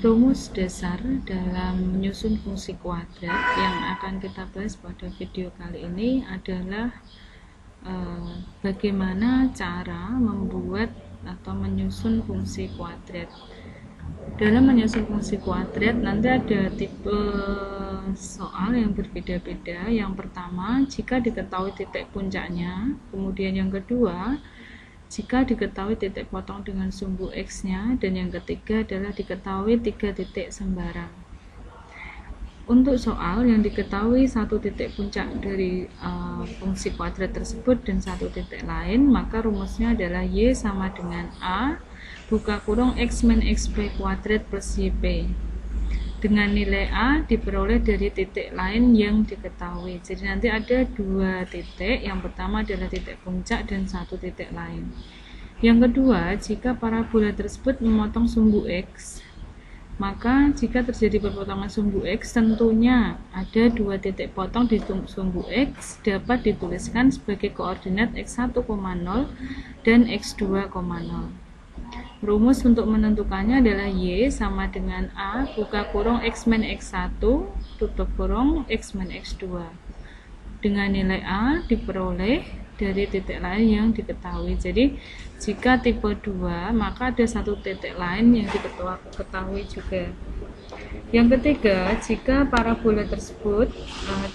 Rumus dasar dalam menyusun fungsi kuadrat yang akan kita bahas pada video kali ini adalah bagaimana cara membuat atau menyusun fungsi kuadrat. Dalam menyusun fungsi kuadrat nanti ada tipe soal yang berbeda-beda. Yang pertama, jika diketahui titik puncaknya. Kemudian yang kedua, jika diketahui titik potong dengan sumbu X-nya, dan yang ketiga adalah diketahui 3 titik sembarang. Untuk soal yang diketahui satu titik puncak dari fungsi kuadrat tersebut dan satu titik lain, maka rumusnya adalah Y sama dengan A buka kurung X min XP kuadrat plus YP, dengan nilai A diperoleh dari titik lain yang diketahui. Jadi nanti ada 2 titik, yang pertama adalah titik puncak dan satu titik lain. Yang kedua, jika parabola tersebut memotong sumbu X, maka jika terjadi perpotongan sumbu X, tentunya ada 2 titik potong di sumbu X dapat dituliskan sebagai koordinat X1,0 dan X2,0. Rumus untuk menentukannya adalah Y sama dengan A buka kurung X min X1 tutup kurung X min X2, dengan nilai A diperoleh dari titik lain yang diketahui. Jadi jika tipe 2, maka ada satu titik lain yang diketahui juga. Yang ketiga, jika parabola tersebut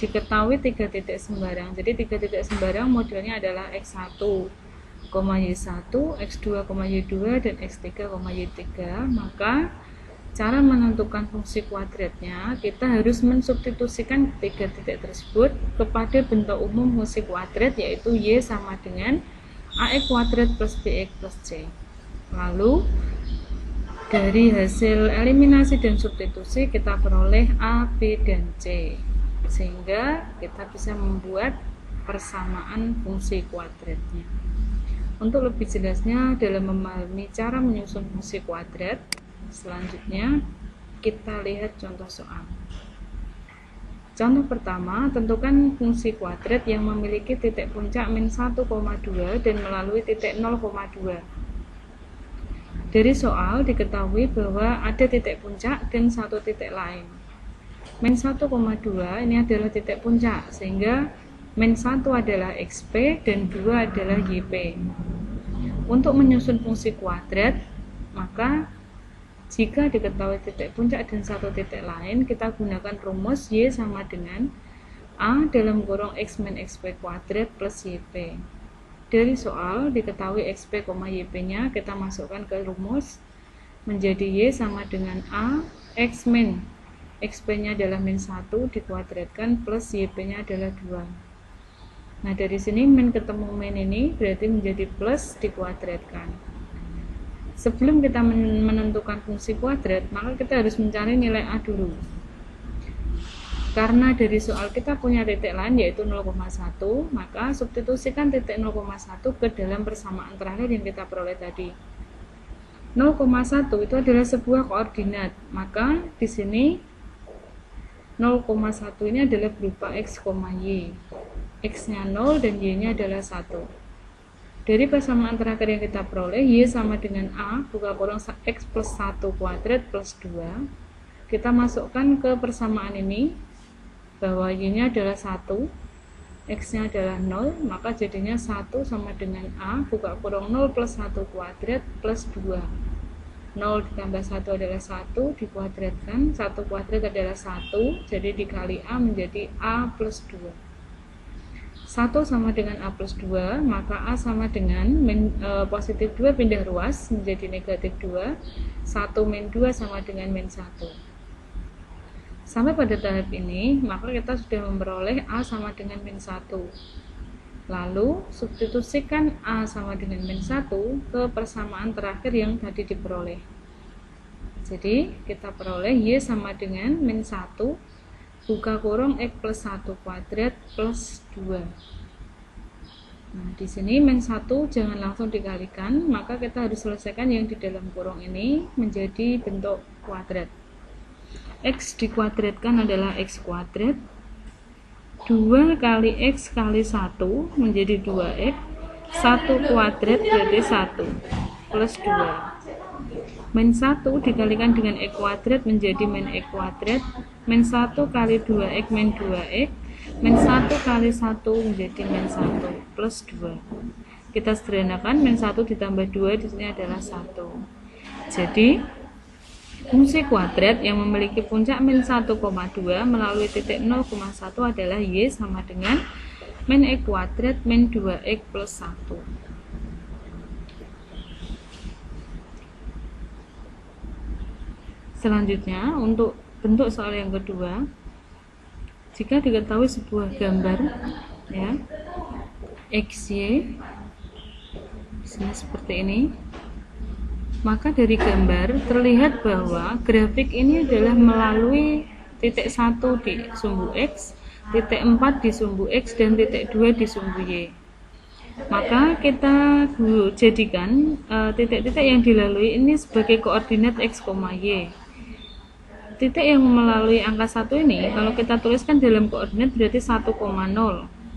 diketahui 3 titik sembarang. Jadi 3 titik sembarang modelnya adalah X1, Y1, X2, Y2, dan X3, Y3, maka cara menentukan fungsi kuadratnya, kita harus mensubstitusikan 3 titik tersebut kepada bentuk umum fungsi kuadrat, yaitu Y sama dengan AX kuadrat plus BX plus C. Lalu dari hasil eliminasi dan substitusi kita peroleh A, B, dan C, sehingga kita bisa membuat persamaan fungsi kuadratnya. Untuk lebih jelasnya dalam memahami cara menyusun fungsi kuadrat, selanjutnya kita lihat contoh soal. Contoh pertama, tentukan fungsi kuadrat yang memiliki titik puncak min 1,2 dan melalui titik 0,2. Dari soal diketahui bahwa ada titik puncak dan satu titik lain. Min 1,2 ini adalah titik puncak, sehingga min 1 adalah XP dan 2 adalah YP. Untuk menyusun fungsi kuadrat, maka jika diketahui titik puncak dan satu titik lain, kita gunakan rumus Y sama dengan A dalam kurung X min XP kuadrat plus YP. Dari soal diketahui XP, YP nya kita masukkan ke rumus menjadi Y sama dengan A X min XP nya adalah min 1 dikuadratkan plus YP nya adalah 2. Nah, dari sini min ketemu min ini berarti menjadi plus dikuadratkan. Sebelum kita menentukan fungsi kuadrat, maka kita harus mencari nilai A dulu. Karena dari soal kita punya titik lain yaitu 0,1, maka substitusikan titik 0,1 ke dalam persamaan terakhir yang kita peroleh tadi. 0,1 itu adalah sebuah koordinat, maka di sini 0,1 ini adalah berupa X, Y. X-nya 0 dan Y-nya adalah 1. Dari persamaan terakhir yang kita peroleh, Y sama dengan A buka kurung X plus 1 kuadrat plus 2. Kita masukkan ke persamaan ini bahwa Y-nya adalah 1, X-nya adalah 0, maka jadinya 1 sama dengan A buka kurung 0 plus 1 kuadrat plus 2. 0 ditambah 1 adalah 1, dikuadratkan, 1 kuadrat adalah 1, jadi dikali A menjadi A plus 2. 1 sama dengan A plus 2, maka A sama dengan positif 2 pindah ruas menjadi negatif 2, 1 min 2 sama dengan min 1. Sampai pada tahap ini, maka kita sudah memperoleh A sama dengan min 1. Lalu, substitusikan A sama dengan min 1 ke persamaan terakhir yang tadi diperoleh. Jadi, kita peroleh Y sama dengan min 1 buka kurung X plus 1 kuadrat plus 2. Nah, di sini min 1 jangan langsung dikalikan, maka kita harus selesaikan yang di dalam kurung ini menjadi bentuk kuadrat. X dikuadratkan adalah X kuadrat, 2 kali X kali 1 menjadi 2X, 1 kuadrat berarti 1 plus 2. min 1 dikalikan dengan X kuadrat menjadi min X kuadrat, min 1 kali 2X min 2X, min 1 kali 1 menjadi min 1 plus 2. Kita sederhanakan, min 1 ditambah 2 di sini adalah 1. Jadi fungsi kuadrat yang memiliki puncak min 1,2 melalui titik 0,1 adalah Y sama dengan min X kuadrat min 2X plus 1. Selanjutnya, untuk bentuk soal yang kedua, jika diketahui sebuah gambar ya XY seperti ini, maka dari gambar terlihat bahwa grafik ini adalah melalui titik 1 di sumbu X, titik 4 di sumbu X, dan titik 2 di sumbu Y. Maka kita jadikan titik-titik yang dilalui ini sebagai koordinat X, Y. Titik yang melalui angka 1 ini kalau kita tuliskan dalam koordinat berarti 1,0,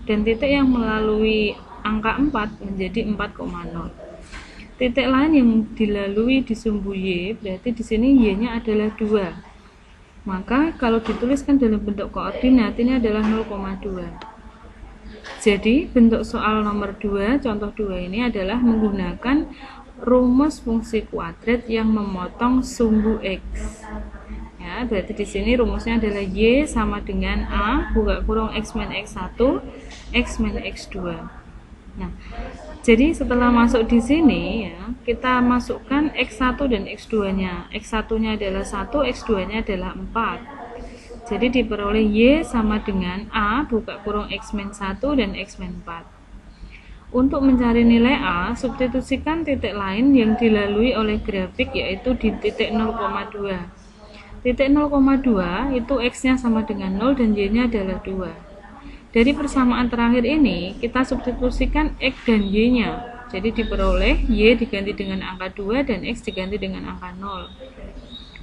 dan titik yang melalui angka 4 menjadi 4,0. Titik lain yang dilalui di sumbu Y berarti di sini Y-nya adalah 2. Maka kalau dituliskan dalam bentuk koordinat ini adalah 0,2. Jadi bentuk soal nomor 2, contoh 2 ini adalah menggunakan rumus fungsi kuadrat yang memotong sumbu X. Ya, berarti di sini rumusnya adalah Y sama dengan A buka kurung X min X1 X min X2. Nah, jadi setelah masuk di sini ya, kita masukkan X1 dan X2-nya. X1-nya adalah 1, X2-nya adalah 4. Jadi diperoleh Y sama dengan A buka kurung X min 1 dan X min 4. Untuk mencari nilai A, substitusikan titik lain yang dilalui oleh grafik yaitu di titik 0,2. Titik 0,2 itu X-nya sama dengan 0 dan Y-nya adalah 2. Dari persamaan terakhir ini, kita substitusikan X dan Y-nya. Jadi diperoleh Y diganti dengan angka 2 dan X diganti dengan angka 0.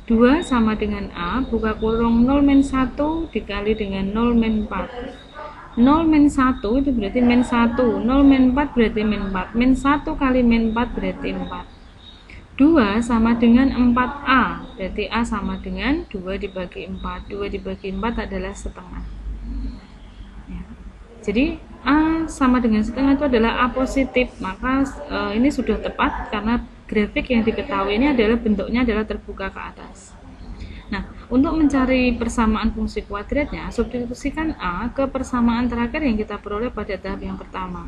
2 sama dengan A, buka kurung 0 min 1 dikali dengan 0 min 4. 0 min 1 itu berarti min 1, 0 min 4 berarti min 4, min 1 kali min 4 berarti 4. 2 sama dengan 4A, berarti A sama dengan 2 dibagi 4. 2 dibagi 4 adalah setengah. Ya. Jadi A sama dengan setengah itu adalah A positif, maka ini sudah tepat karena grafik yang diketahui ini adalah bentuknya adalah terbuka ke atas. Nah, untuk mencari persamaan fungsi kuadratnya, substitusikan A ke persamaan terakhir yang kita peroleh pada tahap yang pertama.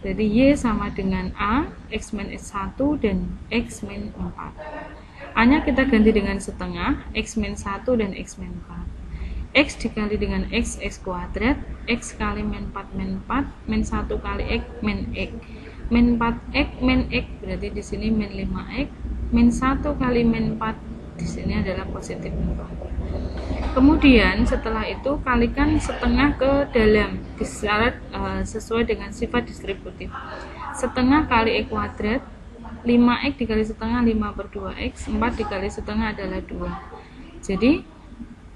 Jadi Y sama dengan A, X min X1 dan X min 4. A-nya kita ganti dengan setengah, X min 1 dan X min 4. X dikali dengan X, X kuadrat, X kali min 4 min 4, min 1 kali X min X. Min 4X min X berarti di sini min 5X, min 1 kali min 4 di sini adalah positif 4. Kemudian setelah itu kalikan setengah ke dalam disyarat sesuai dengan sifat distributif. Setengah kali X kuadrat, 5X dikali setengah 5 per 2X, 4 dikali setengah adalah 2. Jadi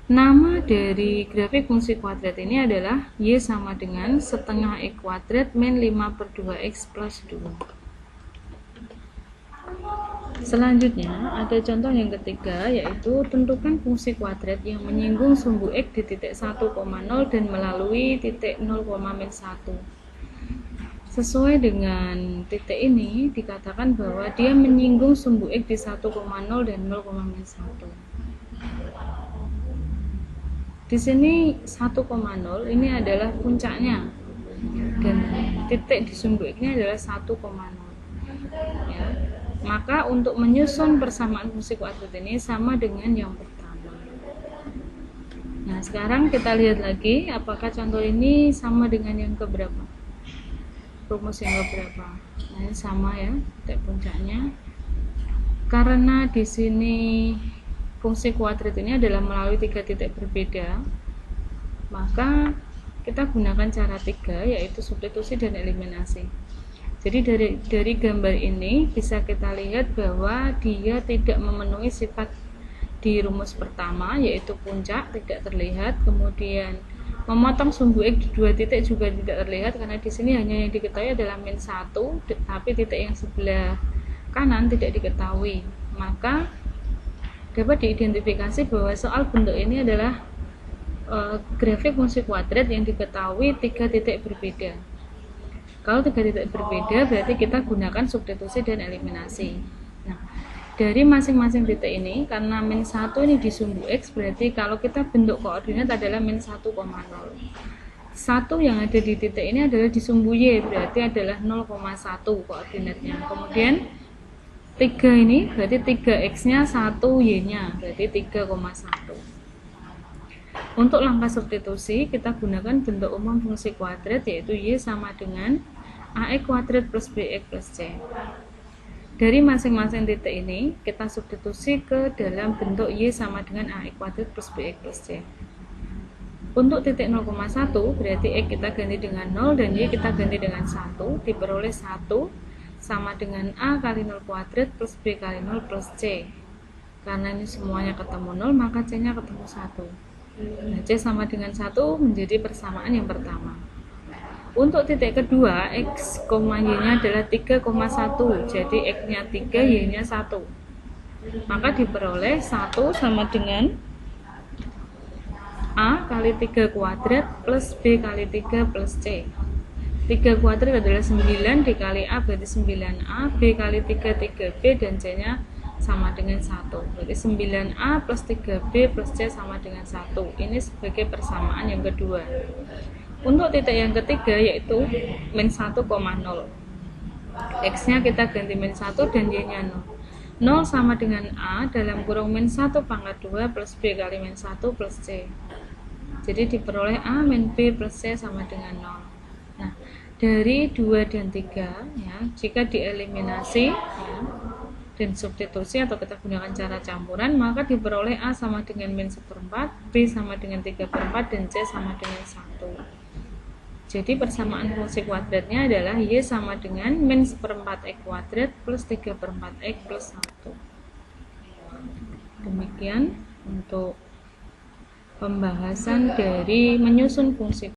nama dari grafik fungsi kuadrat ini adalah Y sama dengan setengah X kuadrat min 5 per 2X plus 2. Selanjutnya ada contoh yang ketiga, yaitu tentukan fungsi kuadrat yang menyinggung sumbu X di titik 1,0 dan melalui titik 0, min 1. Sesuai dengan titik ini dikatakan bahwa dia menyinggung sumbu X di 1,0 dan 0, min 1. Di sini 1,0 ini adalah puncaknya dan titik di sumbu X ini adalah 1,0. Ya. Maka untuk menyusun persamaan fungsi kuadrat ini sama dengan yang pertama. Nah, sekarang kita lihat lagi apakah contoh ini sama dengan yang keberapa. Rumus yang keberapa? Nah, ini sama ya, titik puncaknya. Karena di sini fungsi kuadrat ini adalah melalui 3 titik berbeda, maka kita gunakan cara 3, yaitu substitusi dan eliminasi. Jadi dari gambar ini bisa kita lihat bahwa dia tidak memenuhi sifat di rumus pertama, yaitu puncak tidak terlihat, kemudian memotong sumbu X di 2 titik juga tidak terlihat karena di sini hanya yang diketahui adalah min 1, tapi titik yang sebelah kanan tidak diketahui. maka dapat diidentifikasi bahwa soal bentuk ini adalah grafik fungsi kuadrat yang diketahui 3 titik berbeda. Kalau 3 titik berbeda berarti kita gunakan substitusi dan eliminasi. Nah, dari masing-masing titik ini, karena min 1 ini di sumbu X, berarti kalau kita bentuk koordinat adalah min 1,0. 1 yang ada di titik ini adalah di sumbu Y, berarti adalah 0,1 koordinatnya. Kemudian 3 ini berarti 3X-nya 1, Y-nya berarti 3,1. Untuk langkah substitusi, kita gunakan bentuk umum fungsi kuadrat, yaitu Y sama dengan AX kuadrat plus BX plus C. Dari masing-masing titik ini, kita substitusi ke dalam bentuk Y sama dengan AX kuadrat plus BX plus C. Untuk titik 0,1, berarti X kita ganti dengan 0 dan Y kita ganti dengan 1, diperoleh 1 sama dengan A kali 0 kuadrat plus B kali 0 plus C. Karena ini semuanya ketemu 0, maka C-nya ketemu 1. Nah, C sama dengan 1 menjadi persamaan yang pertama. Untuk titik kedua, X, Y-nya adalah 3,1. Jadi X-nya 3, Y-nya 1. Maka diperoleh 1 sama dengan A kali 3 kuadrat plus B kali 3 plus C. 3 kuadrat adalah 9, dikali A berarti 9A, B kali 3, 3B, dan C-nya sama dengan 1. Berarti 9A plus 3B plus C sama dengan 1. Ini sebagai persamaan yang kedua. Untuk titik yang ketiga yaitu min 1,0. X-nya kita ganti min 1 dan Y-nya 0. 0 sama dengan A dalam kurung min 1 pangkat 2 plus B kali min 1 plus C. Jadi diperoleh A min B plus C sama dengan 0. Nah, dari 2 dan 3 ya, jika dieliminasi ya, dan substitusi atau kita gunakan cara campuran, maka diperoleh A sama dengan min 1/4, B sama dengan 3/4, dan C sama dengan 1. Jadi persamaan fungsi kuadratnya adalah Y sama dengan min 1/4 X kuadrat plus 3/4 X plus 1. Demikian untuk pembahasan dari menyusun fungsi